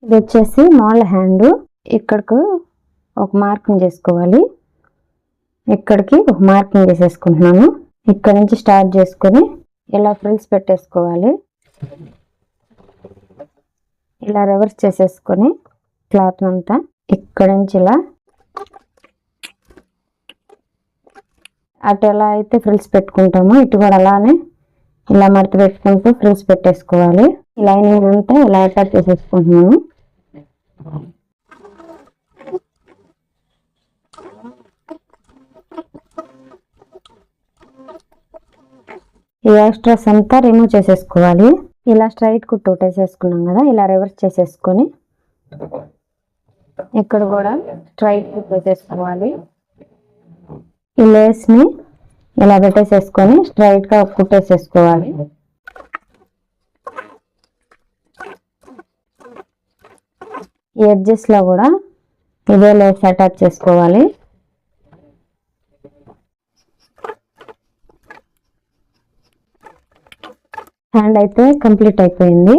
ఇది వచ్చేసి model hand. ఇక్కడికి ఒక మార్కింగ్ చేసుకోవాలి. ఇక్కడికి ఒక మార్కింగ్ చేసేసుకుంటున్నాను. ఇక్కడ నుంచి స్టార్ట్ చేసుకొని ఇలా ఫ్రిల్స్ పెట్టేసుకోవాలి. ఇలా రివర్స్ చేసేసుకొని క్లాత్ అంతా ఇక్కడ నుంచి ఇలా అటు ఎలా అయితే ఫ్రిల్స్ పెట్టుకుంటామో ఇటు కూడా అలానే ఇలా మడత పెట్టుకుంటూ ఫ్రిల్స్ పెట్టేసుకోవాలి. లైనింగ్ అంతా ఇలా అటాచ్ చేసేసుకుంటున్నాను. ఈ ఎక్స్ట్రాస్ అంతా రిమూవ్ చేసేసుకోవాలి. ఇలా స్ట్రైట్ కుట్టు వేసేసుకున్నాం కదా, ఇలా రివర్స్ చేసేసుకొని ఇక్కడ కూడా స్ట్రైట్ కుట్టు వేసేసుకోవాలి. ఈ లేస్ని ఇలా పెట్టేసేసుకొని స్ట్రైట్గా కుట్టేసేసుకోవాలి. ఈ ఎడ్జెస్లో కూడా ఇదే లేస్ అటాచ్ చేసుకోవాలి. హ్యాండ్ అయితే కంప్లీట్ అయిపోయింది.